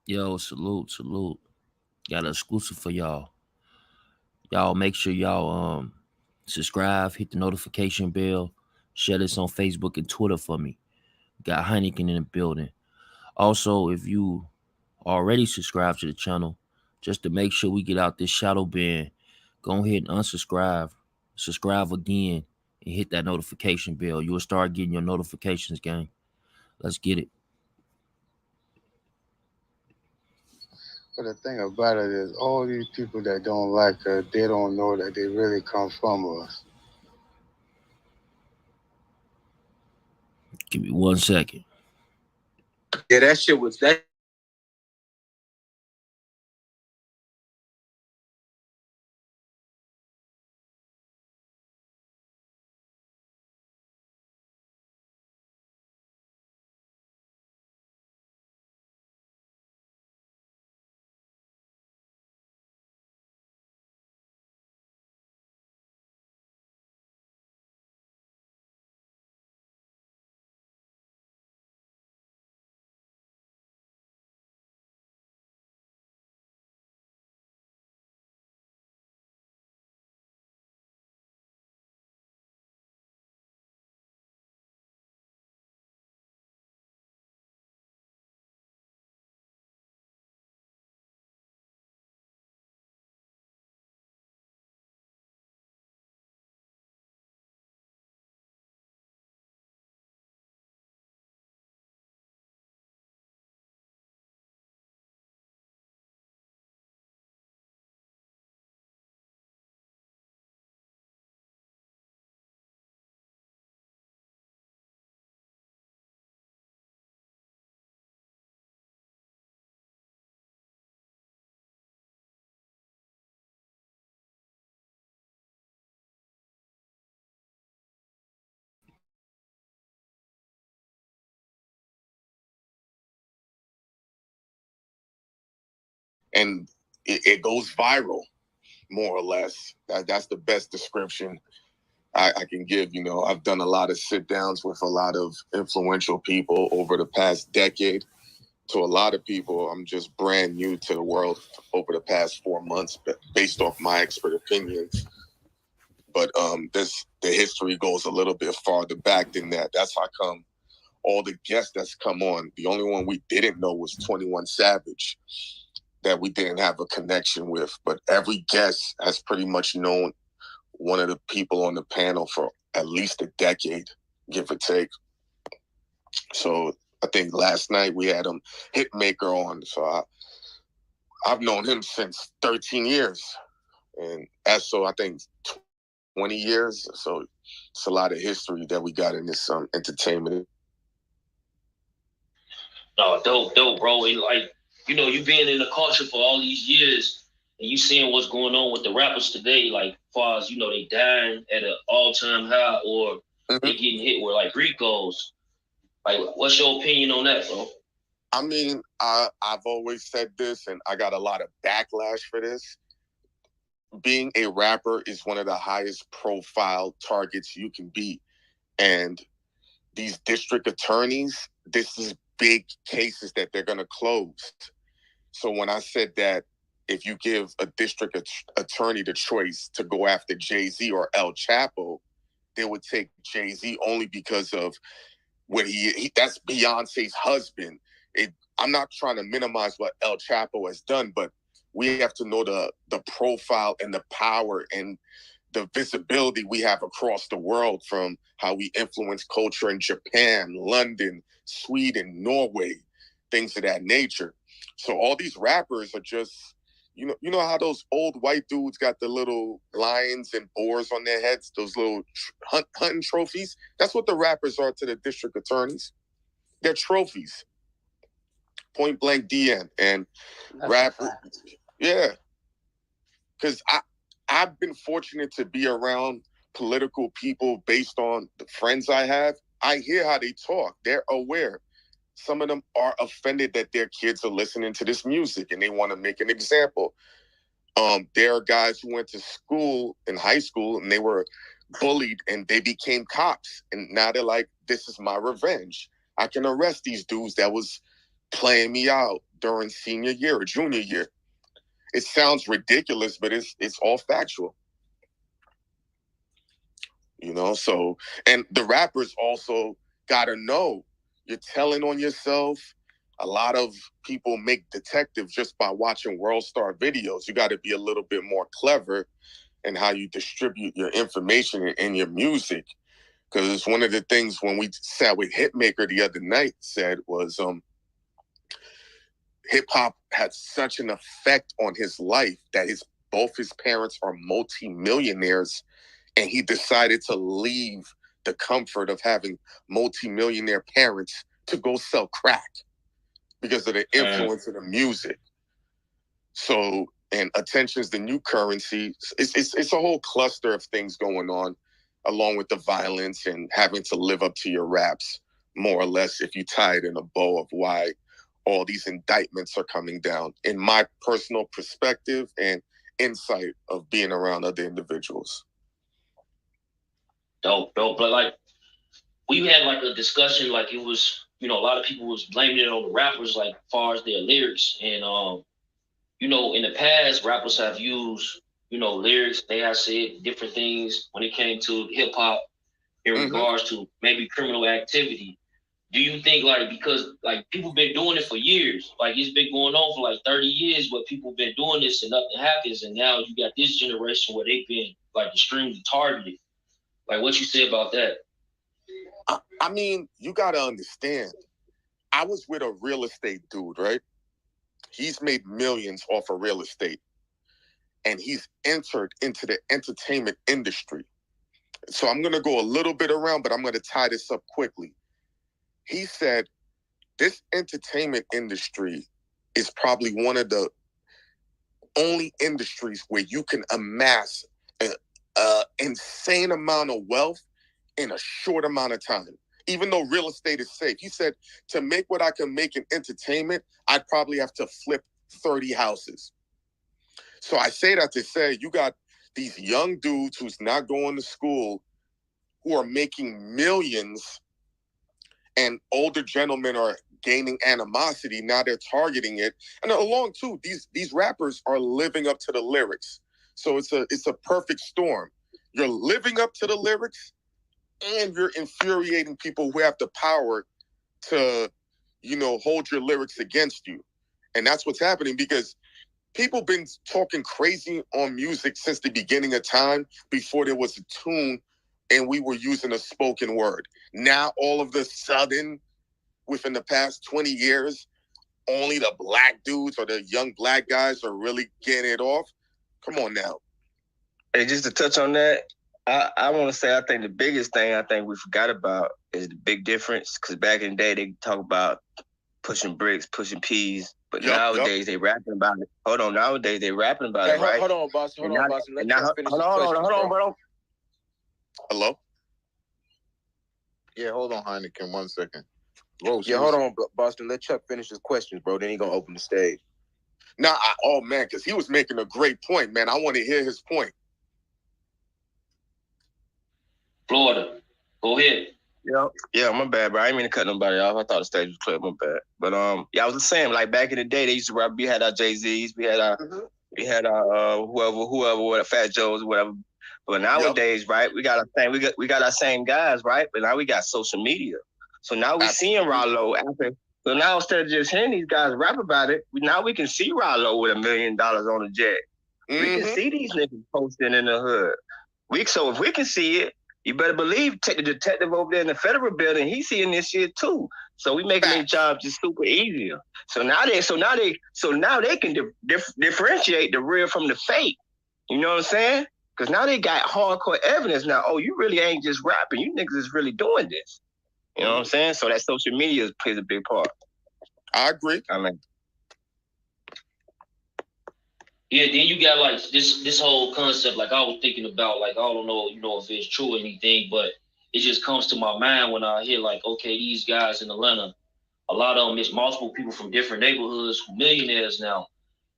Yo, salute, salute. Got an exclusive for y'all. Y'all make sure y'all subscribe, hit the notification bell, share this on Facebook and Twitter for me. Got Hynaken in the building. Also, if you already subscribed to the channel, just to make sure we get out this shadow ban, go ahead and unsubscribe, subscribe again, and hit that notification bell. You'll start getting your notifications, gang. Let's get it. But the thing about it is, all these people that don't like us, they don't know that they really come from us. Give me 1 second. Yeah, that shit was that. And it goes viral, more or less. That's the best description I can give. You know, I've done a lot of sit downs with a lot of influential people over the past decade. To a lot of people, I'm just brand new to the world over the past 4 months, based off my expert opinions. But the history goes a little bit farther back than that. That's how come all the guests that's come on, the only one we didn't know was 21 Savage, that we didn't have a connection with. But every guest has pretty much known one of the people on the panel for at least a decade, give or take. So I think last night we had Hitmaker on. So I've known him since 13 years. And Esso, I think 20 years. So it's a lot of history that we got in this entertainment. No, dope, bro. And like, you know, you being in the culture for all these years and you seeing what's going on with the rappers today, like, as far as, you know, they dying at an all-time high or they getting hit with, like, RICOs. Like, what's your opinion on that, bro? I mean, I've always said this, and I got a lot of backlash for this. Being a rapper is one of the highest profile targets you can be. And these district attorneys, this is big cases that they're going to close. So when I said that if you give a district attorney the choice to go after Jay-Z or El Chapo, they would take Jay-Z only because of what that's Beyonce's husband. I'm not trying to minimize what El Chapo has done, but we have to know the profile and the power and the visibility we have across the world, from how we influence culture in Japan, London, Sweden, Norway, things of that nature. So all these rappers are just, you know how those old white dudes got the little lions and boars on their heads, those little hunting trophies? That's what the rappers are to the district attorneys. They're trophies. Point blank DN. And rappers, yeah. Because I've been fortunate to be around political people based on the friends I have. I hear how they talk. They're aware. Some of them are offended that their kids are listening to this music and they want to make an example. There are guys who went to school in high school and they were bullied and they became cops. And now they're like, this is my revenge. I can arrest these dudes that was playing me out, during senior year or junior year. It sounds ridiculous, but it's all factual. You know, so, and the rappers also gotta know you're telling on yourself. A lot of people make detectives just by watching World Star videos. You got to be a little bit more clever in how you distribute your information in your music. Because it's one of the things when we sat with Hitmaker the other night said was hip hop had such an effect on his life that both his parents are multi-millionaires, and he decided to leave the comfort of having multi-millionaire parents to go sell crack because of the influence of the music. So, and attention's the new currency. It's a whole cluster of things going on, along with the violence and having to live up to your raps, more or less, if you tie it in a bow of why all these indictments are coming down, in my personal perspective and insight of being around other individuals. Dope. But like, we had like a discussion, like it was, you know, a lot of people was blaming it on the rappers, like as far as their lyrics. And, you know, in the past, rappers have used, you know, lyrics. They have said different things when it came to hip hop in regards to maybe criminal activity. Do you think, like, because like people been doing it for years, like it's been going on for like 30 years, but people been doing this and nothing happens, and now you got this generation where they've been like extremely targeted. Like, what you say about that? I mean, you got to understand, I was with a real estate dude, right? He's made millions off of real estate, and he's entered into the entertainment industry. So I'm going to go a little bit around, but I'm going to tie this up quickly. He said this entertainment industry is probably one of the only industries where you can amass an insane amount of wealth in a short amount of time, even though real estate is safe. He said, to make what I can make in entertainment, I'd probably have to flip 30 houses. So I say that to say, you got these young dudes who's not going to school who are making millions, and older gentlemen are gaining animosity. Now they're targeting it. And along too, these rappers are living up to the lyrics. So it's a perfect storm. You're living up to the lyrics, and you're infuriating people who have the power to, you know, hold your lyrics against you. And that's what's happening, because people been talking crazy on music since the beginning of time, before there was a tune and we were using a spoken word. Now, all of a sudden, within the past 20 years, only the black dudes or the young black guys are really getting it off. Come on now. Hey, just to touch on that, I want to say, I think the biggest thing I think we forgot about is the big difference. Because back in the day, they talk about pushing bricks, pushing peas. But nowadays, they rapping about it. Hold on. Nowadays, they rapping about it, right? Hold on, boss. Hold on, boss. Let me finish hold on, bro. Hello? Yeah, hold on, Hynaken, 1 second. Yeah, hold on, Boston. Let Chuck finish his questions, bro. Then he gonna open the stage. Nah, oh man, because he was making a great point, man. I want to hear his point. Florida, go ahead. Yeah, my bad, bro. I didn't mean to cut nobody off. I thought the stage was clear. My bad. But yeah, I was just saying, like back in the day, they used to rap. We had our Jay-Z's, we had our whoever, Fat Joe's, whatever. But nowadays, right, we got our thing. We got our same guys, right? But now we got social media. So now we seeing Rollo after. So now instead of just hearing these guys rap about it, now we can see Rollo with $1 million on a jet. We can see these niggas posting in the hood. So if we can see it, you better believe the detective over there in the federal building, he's seeing this shit too. So we making their job just super easier. So now they can differentiate the real from the fake. You know what I'm saying? Because now they got hardcore evidence now. Oh, you really ain't just rapping. You niggas is really doing this. You know what I'm saying? So that social media plays a big part. I agree. I mean, Yeah, then you got like this whole concept. Like I was thinking about, like I don't know, you know, if it's true or anything, but it just comes to my mind when I hear like, okay, these guys in Atlanta, a lot of them is multiple people from different neighborhoods, millionaires now,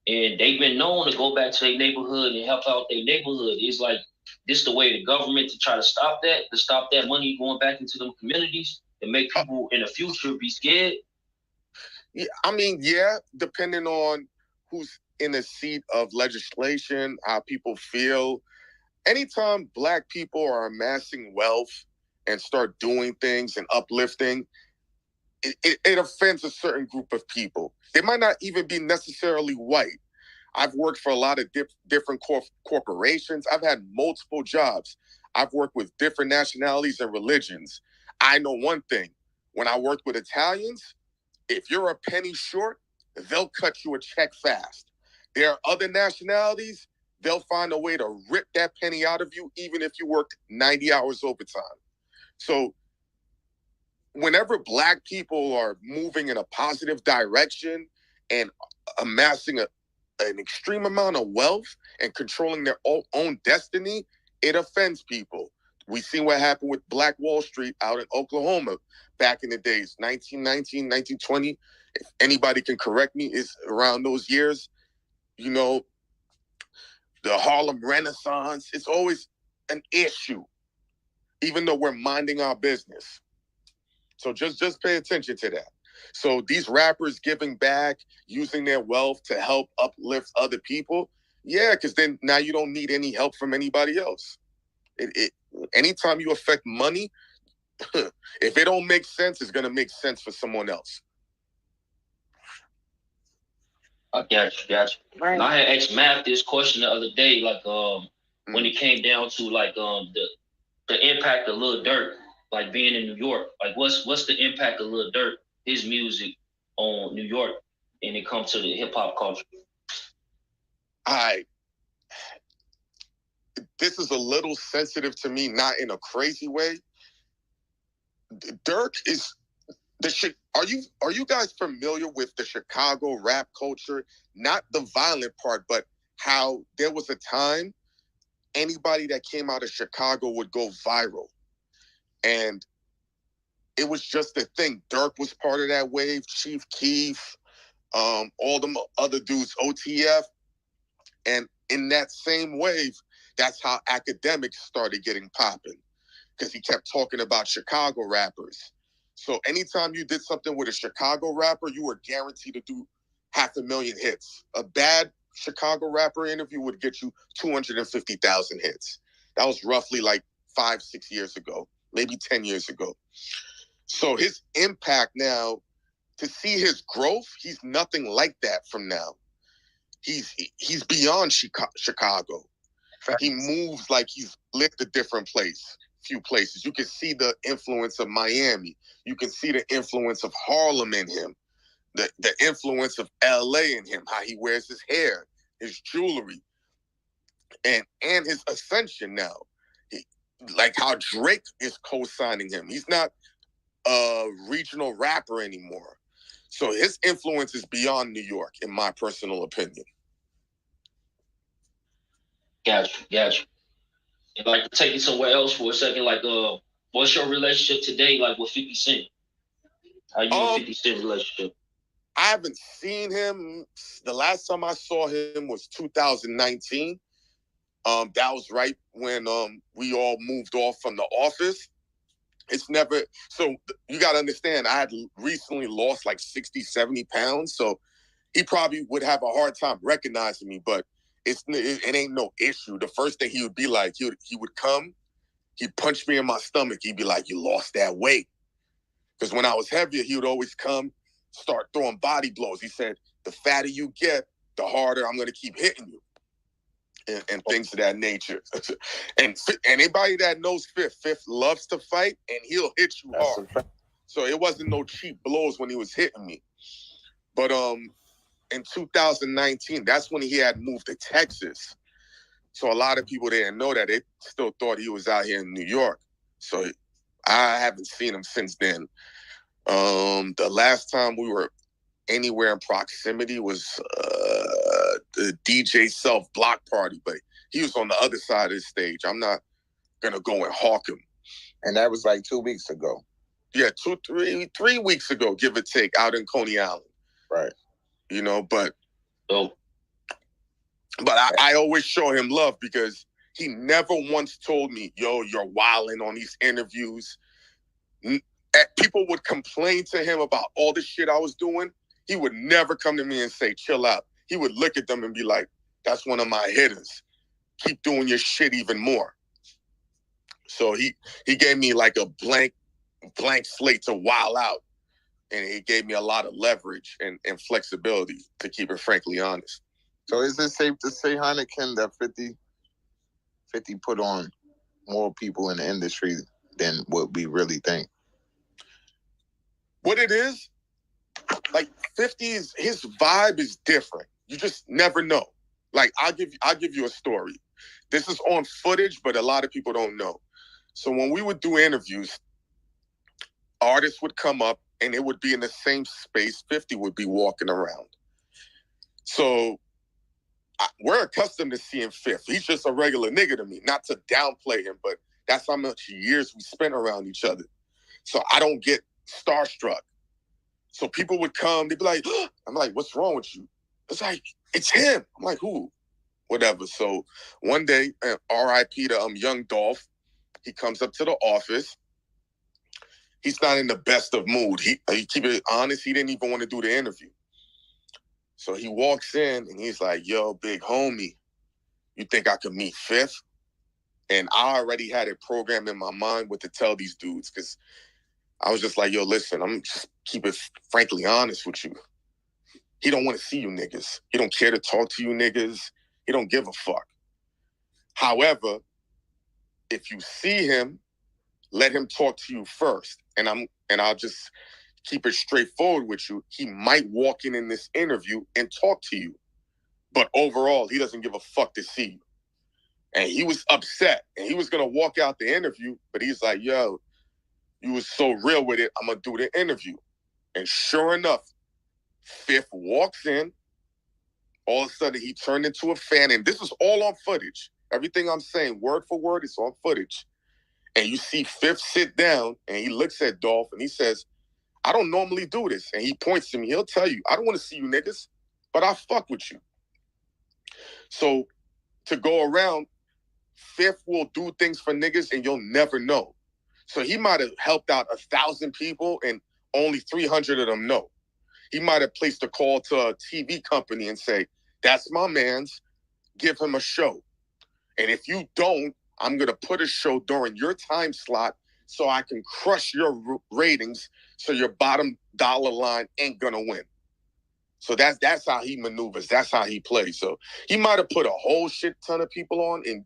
and they've been known to go back to their neighborhood and help out their neighborhood. It's like this the way the government to try to stop that money going back into them communities and make people in the future be scared. Yeah, I mean, yeah, depending on who's in the seat of legislation, how people feel. Anytime Black people are amassing wealth and start doing things and uplifting, it offends a certain group of people. They might not even be necessarily white. I've worked for a lot of different corporations. I've had multiple jobs. I've worked with different nationalities and religions. I know one thing. When I worked with Italians, if you're a penny short, they'll cut you a check fast. There are other nationalities, they'll find a way to rip that penny out of you, even if you worked 90 hours overtime. So whenever Black people are moving in a positive direction and amassing an extreme amount of wealth and controlling their own destiny, it offends people. We see what happened with Black Wall Street out in Oklahoma back in the days, 1919, 1920. If anybody can correct me, it's around those years. You know, the Harlem Renaissance, it's always an issue, even though we're minding our business. So just pay attention to that. So these rappers giving back, using their wealth to help uplift other people, yeah, because then now you don't need any help from anybody else. Anytime you affect money, if it don't make sense, it's gonna make sense for someone else. I got you. Right. And I had asked Matt this question the other day, like when it came down to like the impact of Lil Durk, like being in New York. Like what's the impact of Lil Durk, his music on New York, and it comes to the hip hop culture? This is a little sensitive to me, not in a crazy way. Durk is are you guys familiar with the Chicago rap culture? Not the violent part, but how there was a time anybody that came out of Chicago would go viral. And it was just a thing. Durk was part of that wave, Chief Keef, all the other dudes, OTF. And in that same wave, that's how academics started getting popping, because he kept talking about Chicago rappers. So anytime you did something with a Chicago rapper, you were guaranteed to do 500,000 hits. A bad Chicago rapper interview would get you 250,000 hits. That was roughly like 5-6 years ago, maybe 10 years ago. So his impact now, to see his growth, he's nothing like that from now. He's beyond Chicago. He moves like he's lived a different few places. You can see the influence of Miami. You can see the influence of Harlem in him. The influence of LA in him, how he wears his hair, his jewelry, and his ascension now. Like how Drake is co-signing him. He's not a regional rapper anymore. So his influence is beyond New York, in my personal opinion. Gotcha. And like to take it somewhere else for a second, like what's your relationship today like with 50 Cent? How you and 50 Cent relationship? I haven't seen him. The last time I saw him was 2019. That was right when we all moved off from the office. It's never, so you got to understand, I had recently lost like 60, 70 pounds. So he probably would have a hard time recognizing me, but it ain't no issue. The first thing he would be like, he would come, he'd punch me in my stomach. He'd be like, you lost that weight. Because when I was heavier, he would always come, start throwing body blows. He said, the fatter you get, the harder I'm going to keep hitting you. And things of that nature. And anybody that knows Fifth loves to fight, and he'll hit you hard. So it wasn't no cheap blows when he was hitting me. But in 2019, that's when he had moved to Texas. So a lot of people didn't know that. They still thought he was out here in New York. So I haven't seen him since then. The last time we were anywhere in proximity was the DJ Self block party, but he was on the other side of the stage. I'm not gonna go and hawk him. And that was like 2 weeks ago. Yeah, 3 weeks ago, give or take, out in Coney Island. Right. You know, but I always show him love because he never once told me, yo, you're wilding on these interviews. People would complain to him about all the shit I was doing. he would never come to me and say, chill out. He would look at them and be like, that's one of my hitters. Keep doing your shit even more. So he gave me like a blank slate to wild out. And he gave me a lot of leverage and flexibility, to keep it frankly honest. So is it safe to say, Hynaken, that 50 put on more people in the industry than what we really think? What it is, like 50's, his vibe is different. You just never know. Like I'll give you a story. This is on footage, but a lot of people don't know. So when we would do interviews, artists would come up and it would be in the same space 50 would be walking around. So we're accustomed to seeing Fifth. He's just a regular nigga to me. Not to downplay him, but that's how much years we spent around each other. So I don't get starstruck. So people would come, they'd be like, I'm like, what's wrong with you? It's like, it's him. I'm like, who? Whatever. So one day, R.I.P. to young Dolph, he comes up to the office. He's not in the best of mood. He keep it honest, he didn't even want to do the interview. So he walks in and he's like, yo, big homie, you think I could meet Fifth? And I already had it programmed in my mind what to tell these dudes, because I was just like, yo, listen, I'm just keep it frankly honest with you. He don't want to see you niggas. He don't care to talk to you niggas. He don't give a fuck. However, if you see him, let him talk to you first. And I'll just keep it straightforward with you. He might walk in this interview and talk to you. But overall, he doesn't give a fuck to see you. And he was upset. And he was going to walk out the interview, but he's like, yo, you was so real with it, I'm going to do the interview. And sure enough, Fifth walks in. All of a sudden, he turned into a fan. And this is all on footage. Everything I'm saying, word for word, is on footage. And you see Fifth sit down, and he looks at Dolph, and he says, I don't normally do this. And he points to me. He'll tell you, I don't want to see you niggas, but I fuck with you. So to go around, Fifth will do things for niggas, and you'll never know. So he might have helped out 1,000 people, and only 300 of them know. He might have placed a call to a TV company and say, that's my man's, give him a show. And if you don't, I'm going to put a show during your time slot so I can crush your ratings so your bottom dollar line ain't going to win. So that's how he maneuvers. That's how he plays. So he might have put a whole shit ton of people on, and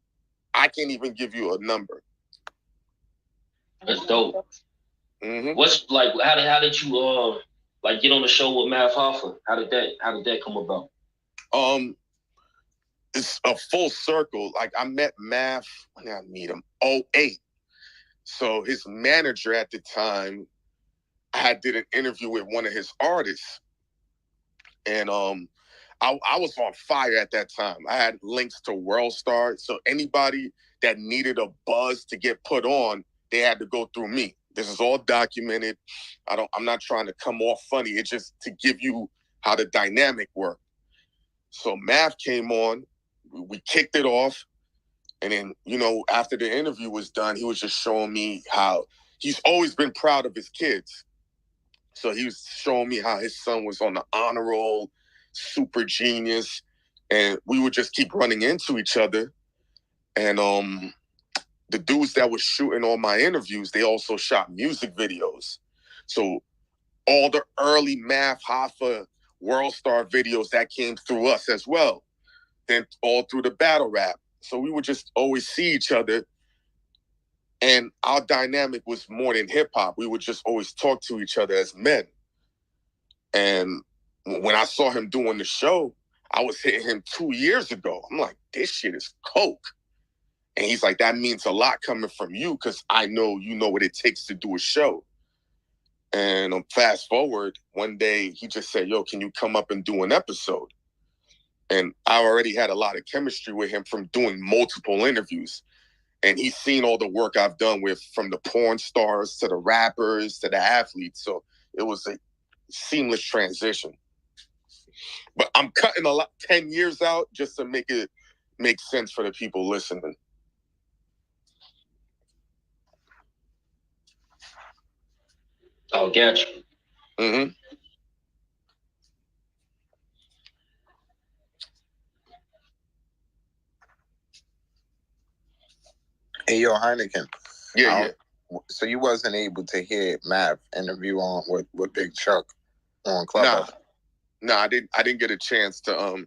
I can't even give you a number. That's dope. Mm-hmm. What's like? How did you like get on the show with Math Hoffa? How did that come about? It's a full circle. Like I met Math, when did I meet him? 2008. So his manager at the time, I did an interview with one of his artists. And I was on fire at that time. I had links to World Star. So anybody that needed a buzz to get put on, they had to go through me. This is all documented. I'm not trying to come off funny. It's just to give you how the dynamic worked. So Math came on. We kicked it off. And then, after the interview was done, he was just showing me how he's always been proud of his kids. So he was showing me how his son was on the honor roll, super genius. And we would just keep running into each other. And the dudes that were shooting all my interviews, they also shot music videos. So all the early Math, Hoffa, World Star videos, that came through us as well. Then all through the battle rap. So we would just always see each other. And our dynamic was more than hip hop. We would just always talk to each other as men. And when I saw him doing the show, I was hitting him 2 years ago. I'm like, this shit is coke. And he's like, that means a lot coming from you, because I know you know what it takes to do a show. And fast forward, one day he just said, yo, can you come up and do an episode? And I already had a lot of chemistry with him from doing multiple interviews. And he's seen all the work I've done with, from the porn stars to the rappers to the athletes. So it was a seamless transition. But I'm cutting 10 years out just to make it make sense for the people listening. Oh, got you. Mm-hmm. Hey, yo, Hynaken. Yeah. So you wasn't able to hear Mav interview on with Big Chuck on Clubhouse? Nah, I didn't get a chance to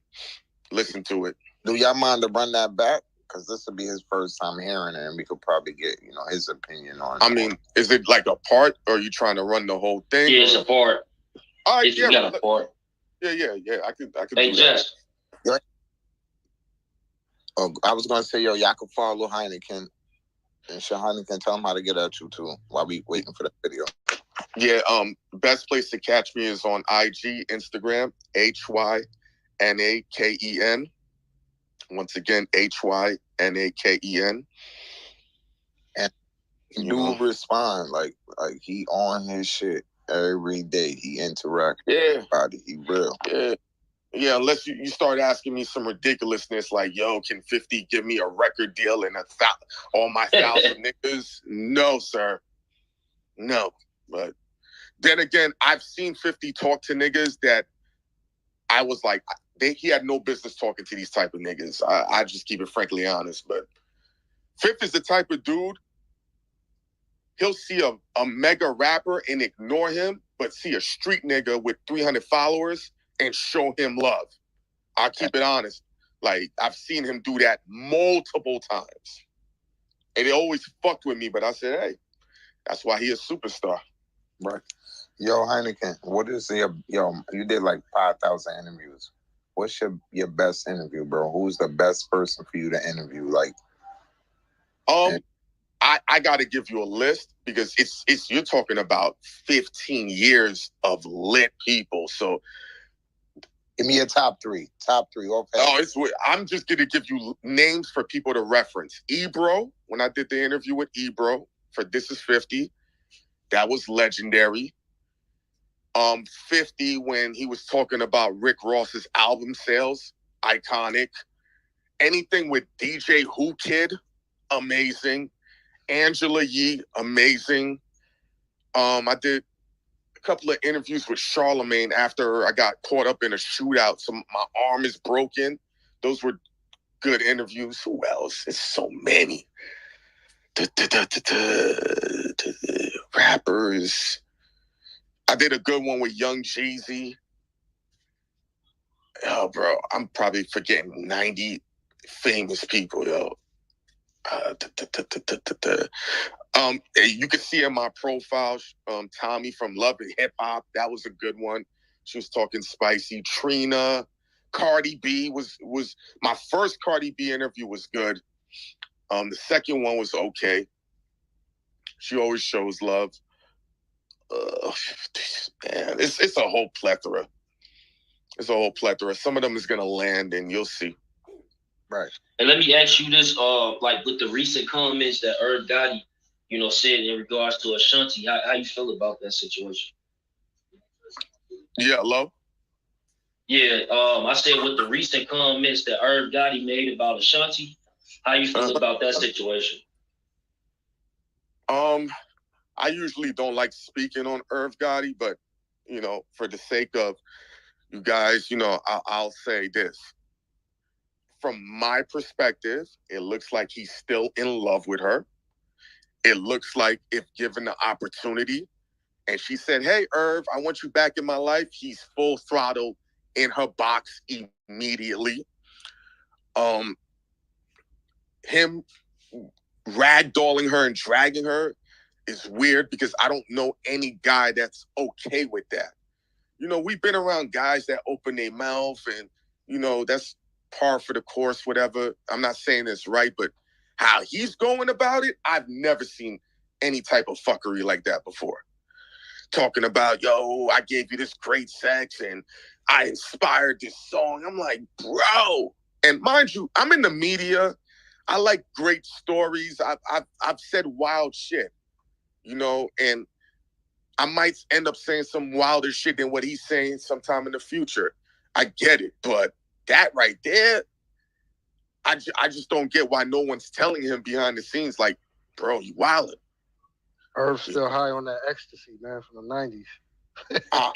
listen to it. Do y'all mind to run that back? Because this will be his first time hearing it, and we could probably get his opinion on it. I mean, is it like a part, or are you trying to run the whole thing? Yeah, it's a part. All right, You got a part. Yeah. I could Hey, do Jess. that. Oh, I was gonna say, yo, y'all can follow Hynaken, and Hynaken tell him how to get at you too while we waiting for the video. Yeah, best place to catch me is on IG, Instagram, Hynaken. Once again, Hynaken. And he do respond like he on his shit every day. He interact with everybody. He real. Yeah, unless you start asking me some ridiculousness like, yo, can 50 give me a record deal and all my 1,000 niggas? No, sir. No. But then again, I've seen 50 talk to niggas that I was like, he had no business talking to these type of niggas. I just keep it frankly honest. But Fifth is the type of dude, he'll see a mega rapper and ignore him, but see a street nigga with 300 followers and show him love. I'll keep it honest. Like, I've seen him do that multiple times. And it always fucked with me, but I said, hey, that's why he a superstar. Right. Yo, Hynaken, what is you did like 5,000 interviews. What's your best interview, bro? Who's the best person for you to interview? Like, I got to give you a list because it's you're talking about 15 years of lit people. So give me a top three. I'm just going to give you names for people to reference. Ebro, when I did the interview with Ebro for This Is 50, that was legendary. 50, when he was talking about Rick Ross's album sales, iconic. Anything with DJ Who Kid, amazing. Angela Yee, amazing. I did a couple of interviews with Charlemagne after I got caught up in a shootout. So my arm is broken. Those were good interviews. Who else? It's so many. Rappers. I did a good one with Young Jeezy. Oh, bro, I'm probably forgetting 90 famous people, yo. You can see in my profile, Tommy from Love and Hip Hop. That was a good one. She was talking spicy. Trina, Cardi B was my first Cardi B interview was good. The second one was okay. She always shows love. Man, it's a whole plethora. It's a whole plethora. Some of them is gonna land, and you'll see. Right. And let me ask you this: like with the recent comments that Irv Gotti, said in regards to Ashanti, how you feel about that situation? Yeah, hello. Yeah, I said with the recent comments that Irv Gotti made about Ashanti, how you feel about that situation? I usually don't like speaking on Irv Gotti, but for the sake of you guys, I'll say this. From my perspective, it looks like he's still in love with her. It looks like if given the opportunity, and she said, hey, Irv, I want you back in my life, he's full throttle in her box immediately. Him ragdolling her and dragging her is weird because I don't know any guy that's okay with that. We've been around guys that open their mouth and, that's par for the course, whatever. I'm not saying it's right, but how he's going about it, I've never seen any type of fuckery like that before. Talking about, yo, I gave you this great sex and I inspired this song. I'm like, bro. And mind you, I'm in the media. I like great stories. I've said wild shit, and I might end up saying some wilder shit than what he's saying sometime in the future. I get it, but that right there, I just don't get why no one's telling him behind the scenes, like, bro, you wildin'. Irv's still high on that ecstasy, man, from the 90s.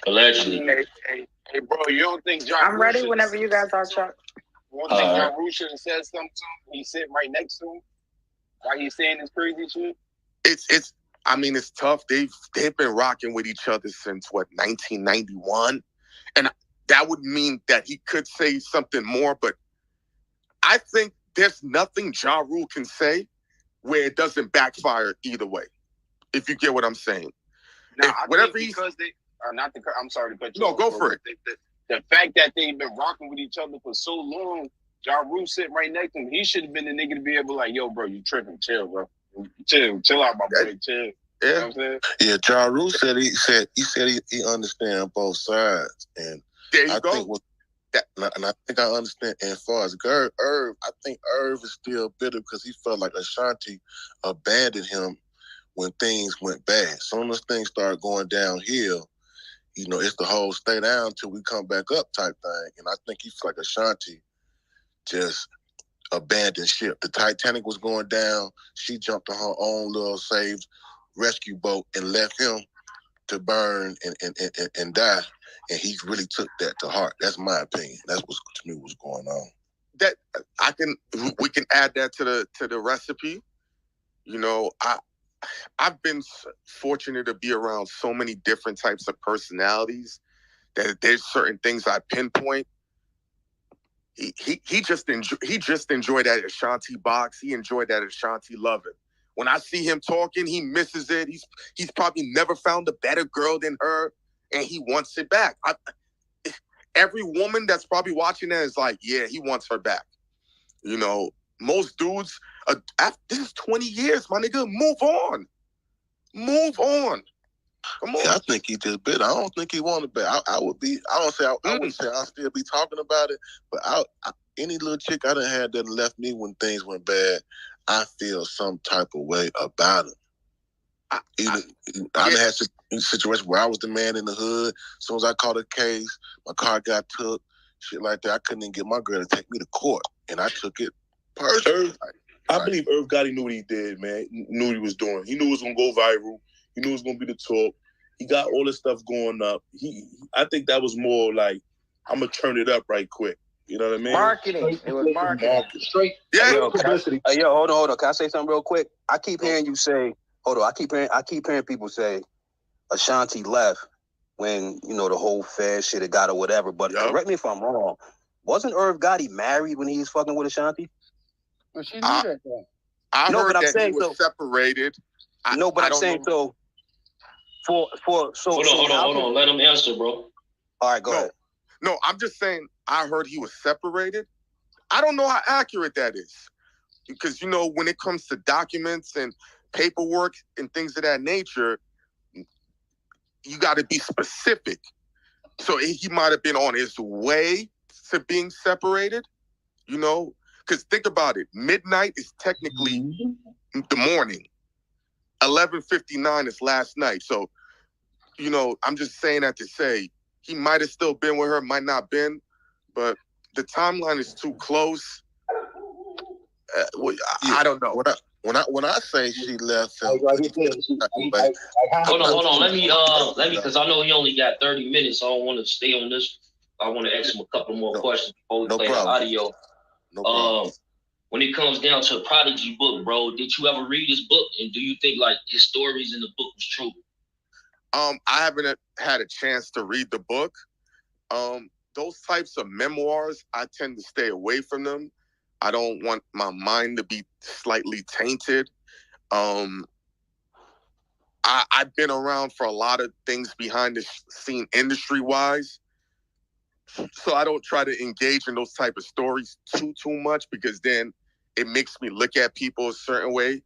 Allegedly. Hey, bro, you don't think John I'm ready whenever you guys are, Chuck. You don't think John Roosh should have said something to him? He's sitting right next to him. Why he's saying this crazy shit? It's. I mean, it's tough. They've been rocking with each other since 1991, and that would mean that he could say something more. But I think there's nothing Ja Rule can say where it doesn't backfire either way. If you get what I'm saying. Now, whatever because they are not the. I'm sorry to cut you off. No, go for it. The fact that they've been rocking with each other for so long, Ja Rule sitting right next to him, he should have been the nigga to be able to like, yo, bro, you tripping? Chill, bro. Chill out, my boy. Chill. Yeah. You know what I'm saying? Yeah, Ja Rule said he understand both sides, and there you I go. think I think I understand. And as far as Irv, I think Irv is still bitter because he felt like Ashanti abandoned him when things went bad. As soon as things started going downhill, you know, it's the whole stay down till we come back up type thing. And I think he felt like Ashanti just abandoned ship. The Titanic was going down. She jumped on her own little saved rescue boat and left him to burn and die. And he really took that to heart. That's my opinion. That's what to me was going on. That we can add that to the recipe. You know, I've been fortunate to be around so many different types of personalities that there's certain things I pinpoint. He just enjoyed that Ashanti box. He enjoyed that Ashanti loving. When I see him talking, he misses it. He's probably never found a better girl than her, and he wants it back. Every woman that's probably watching that is like, yeah, he wants her back. You know, most dudes, this is 20 years, my nigga. Move on. Move on. Come on. Yeah, I think he just bit. I don't think he wanted back. I wouldn't say I'll still be talking about it, but any little chick I done had that left me when things went bad, I feel some type of way about him. I done had situations where I was the man in the hood. As soon as I caught a case, my car got took, shit like that. I couldn't even get my girl to take me to court, and I took it personally. I believe Irv Gotti knew what he did, man. He knew what he was doing. He knew it was gonna go viral. He knew it was gonna be the talk. He got all this stuff going up. I think that was more like, I'm gonna turn it up right quick. You know what I mean? Marketing. It was marketing. Straight. Yeah. Yo, hold on. Can I say something real quick? I keep hearing you say, hold on. I keep hearing people say Ashanti left when, you know, the whole Fed shit had got or whatever. But correct me if I'm wrong. Wasn't Irv Gotti married when he was fucking with Ashanti? Well, she knew that though. I heard that he was separated. I'm saying so. Hold on. Let him answer, bro. All right, go ahead. No, I'm just saying I heard he was separated. I don't know how accurate that is. Because, you know, when it comes to documents and paperwork and things of that nature, you got to be specific. So he might have been on his way to being separated, you know? Because think about it. Midnight is technically the morning. 11:59 is last night. So, you know, I'm just saying that to say he might have still been with her, might not been, but the timeline is too close. I don't know. When I say she left him, hold on. Let me, because I know he only got 30 minutes. So I don't want to stay on this. I want to ask him a couple more questions before we play the audio. No problem. When it comes down to Prodigy book, bro, did you ever read his book? And do you think like his stories in the book was true? I haven't had a chance to read the book. Those types of memoirs, I tend to stay away from them. I don't want my mind to be slightly tainted. I've been around for a lot of things behind the scene industry-wise. So I don't try to engage in those type of stories too much, because then it makes me look at people a certain way,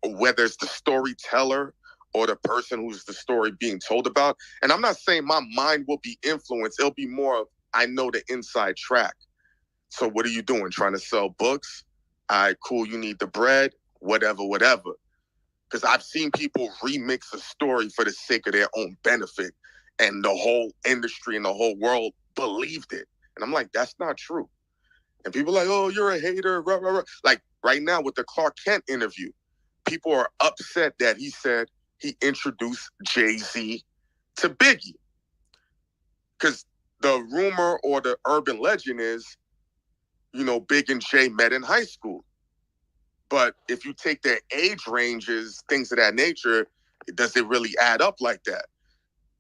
whether it's the storyteller or the person who's the story being told about. And I'm not saying my mind will be influenced. It'll be more of, I know the inside track. So what are you doing? Trying to sell books? All right, cool. You need the bread, whatever. Because I've seen people remix a story for the sake of their own benefit, and the whole industry and the whole world believed it. And I'm like, that's not true. And people are like, oh, you're a hater. Rah, rah, rah. Like right now with the Clark Kent interview, people are upset that he said he introduced Jay-Z to Biggie. Because the rumor or the urban legend is, you know, Big and Jay met in high school. But if you take their age ranges, things of that nature, does it really add up like that?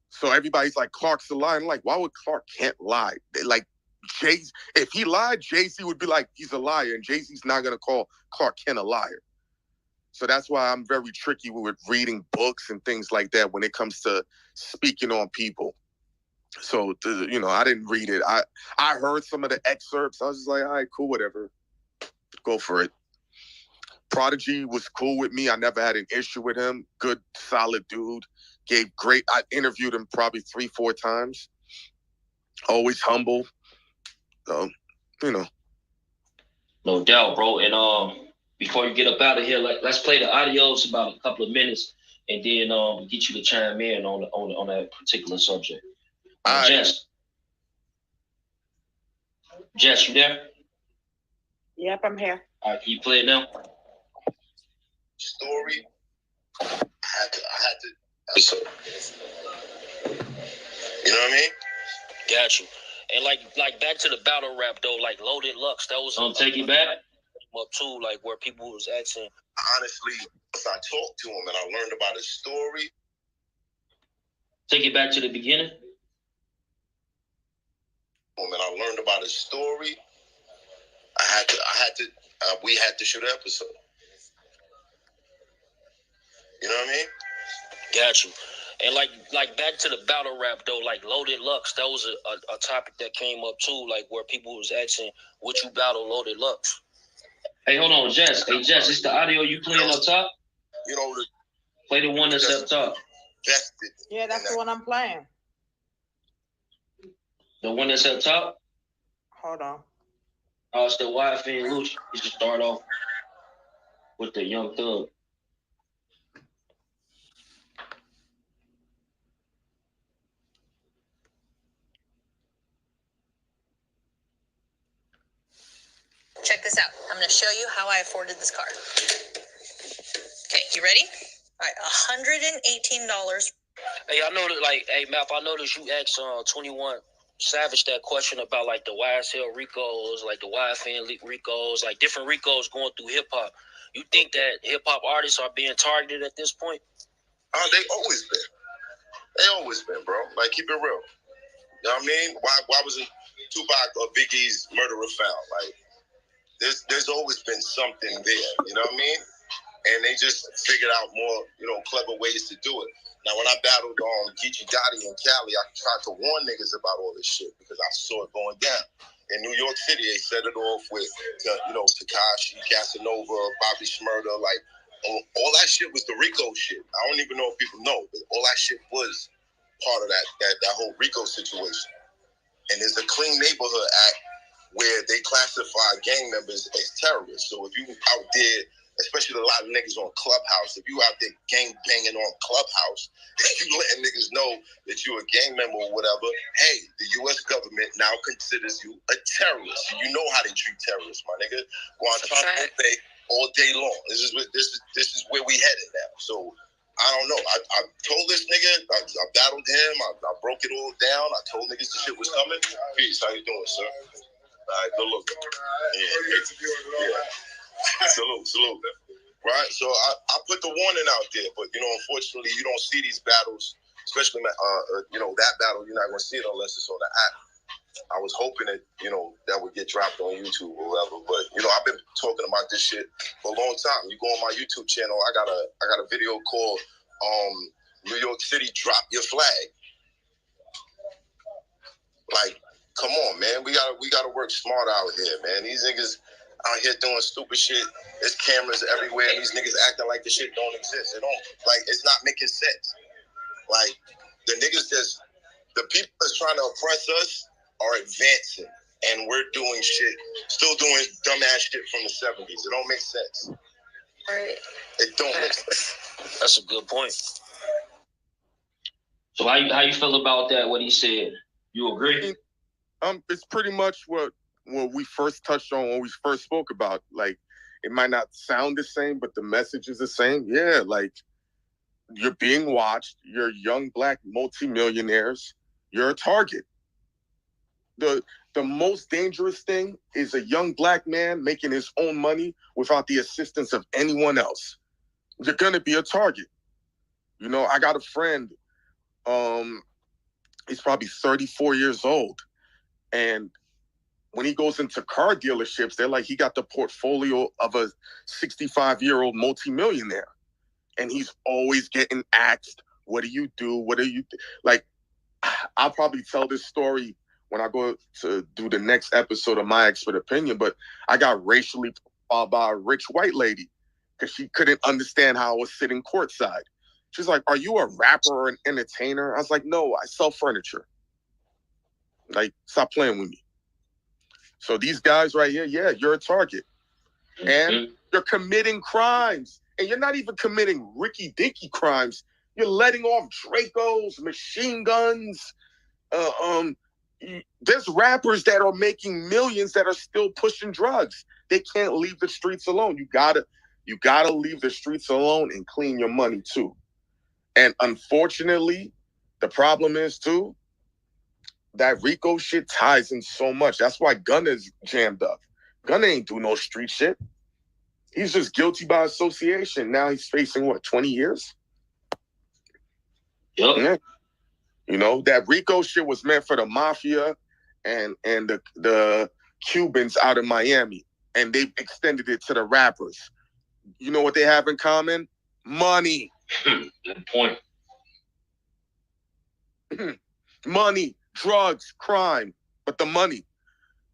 So everybody's like, Clark's a liar. I'm like, why would Clark can't lie? Like, if he lied, Jay-Z would be like, he's a liar. And Jay-Z's not going to call Clark Kent a liar. So that's why I'm very tricky with reading books and things like that when it comes to speaking on people. So, I didn't read it. I heard some of the excerpts. I was just like, all right, cool, whatever. Go for it. Prodigy was cool with me. I never had an issue with him. Good, solid dude. Gave great. I interviewed him probably 3-4 times. Always humble. So, No doubt, bro. And before you get up out of here, let's play the audios about a couple of minutes, and then get you to chime in on that particular subject. Jess, you there? Yep, I'm here. All right, can you play it now? Story. I had to. So, you know what I mean? Got you. And like back to the battle rap though, like Loaded Lux, that was take it back up too, like where people was asking. Honestly, once I talked to him and I learned about his story. Take it back to the beginning. And I learned about his story. We had to shoot an episode. You know what I mean? Got you. And like back to the battle rap though, like Loaded Lux, that was a topic that came up too, like where people was asking, would you battle Loaded Lux? Hey, hold on, Jess. Hey, Jess, it's the audio you playing up top? Play the one that's up top. Yeah, that's the one I'm playing. The one that's up top? Hold on. Oh, it's the YFN Lucci. You should start off with the Young Thug. Check this out. I'm going to show you how I afforded this car. Okay, you ready? All right, $118. Hey, I know that, like, hey, Map, I noticed you asked 21 Savage that question about, like, the YSL RICOs, like, the YFN RICOs, like, different RICOs going through hip-hop. You think that hip-hop artists are being targeted at this point? They always been. They always been, bro. Like, keep it real. You know what I mean? Why wasn't Tupac or Biggie's murderer found? Like, there's always been something there, you know what I mean? And they just figured out more, clever ways to do it. Now, when I battled Geechee Gotti in Cali, I tried to warn niggas about all this shit because I saw it going down. In New York City, they set it off with, Tekashi, Casanova, Bobby Shmurda, like, all that shit was the RICO shit. I don't even know if people know, but all that shit was part of that whole RICO situation. And there's a Clean Neighborhood Act where they classify gang members as terrorists. So if you out there, especially a lot of niggas on Clubhouse, if you out there gang banging on Clubhouse, if you letting niggas know that you a gang member or whatever, hey, the U.S. government now considers you a terrorist. You know how they treat terrorists, my nigga. Guantanamo Bay all day long. This is where we headed now. So I don't know. I told this nigga, I battled him, I broke it all down. I told niggas the shit was coming. Peace, how you doing, sir? All right, good look. Yeah. Salute. Right? So I put the warning out there, but, unfortunately, you don't see these battles, especially, that battle, you're not going to see it unless it's on the app. I was hoping that, that would get dropped on YouTube or whatever, but, I've been talking about this shit for a long time. You go on my YouTube channel, I got a video called New York City Drop Your Flag. Like, come on, man. We gotta work smart out here, man. These niggas out here doing stupid shit. There's cameras everywhere. And these niggas acting like the shit don't exist. It's not making sense. Like, the niggas the people that's trying to oppress us are advancing. And we're doing shit, still doing dumbass shit from the 70s. It don't make sense. Right. It don't make sense. That's a good point. So how you feel about that, what he said? You agree? It's pretty much what we first touched on when we first spoke about. Like, it might not sound the same, but the message is the same. Yeah, like, you're being watched. You're young black multimillionaires. You're a target. the most dangerous thing is a young black man making his own money without the assistance of anyone else. You're going to be a target. You know, I got a friend, he's probably 34 years old. And when he goes into car dealerships, they're like, he got the portfolio of a 65-year-old multimillionaire. And he's always getting asked, what do you do? What do you like? I'll probably tell this story when I go to do the next episode of My Expert Opinion, but I got racially profiled by a rich white lady because she couldn't understand how I was sitting courtside. She's like, are you a rapper or an entertainer? I was like, no, I sell furniture. Like, stop playing with me. So these guys right here, yeah, you're a target. And you're committing crimes. And you're not even committing ricky-dicky crimes. You're letting off Dracos, machine guns. There's rappers that are making millions that are still pushing drugs. They can't leave the streets alone. You gotta leave the streets alone and clean your money too. And unfortunately, the problem is too, that RICO shit ties in so much. That's why Gunna's jammed up. Gunna ain't do no street shit. He's just guilty by association. Now he's facing, what, 20 years? Yep. Yeah. You know, that RICO shit was meant for the mafia and the Cubans out of Miami. And they've extended it to the rappers. You know what they have in common? Money. Good point. Money, drugs, crime, but the money.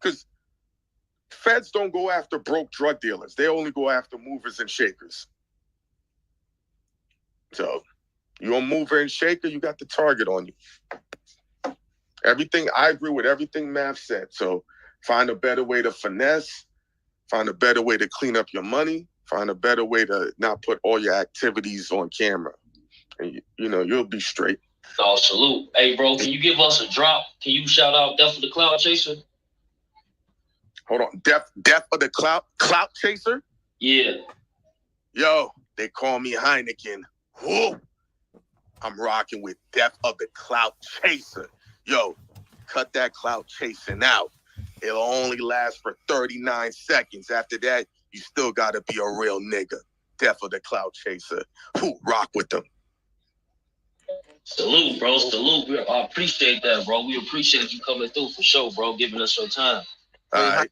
Because feds don't go after broke drug dealers. They only go after movers and shakers. So, you're a mover and shaker, you got the target on you. I agree with everything Mav said. So, find a better way to finesse, find a better way to clean up your money, find a better way to not put all your activities on camera. And, you know, you'll be straight. Oh, salute. Hey, bro, can you give us a drop? Can you shout out Death of the Cloud Chaser? Hold on. Death of the Clout Chaser? Yeah. Yo, they call me Hynaken. Whoa. I'm rocking with Death of the Clout Chaser. Yo, cut that clout chasing out. It'll only last for 39 seconds. After that, you still gotta be a real nigga. Death of the Clout Chaser. Who rock with them? Salute, bro. Salute. I appreciate that, bro. We appreciate you coming through for sure, bro, giving us your time. All right.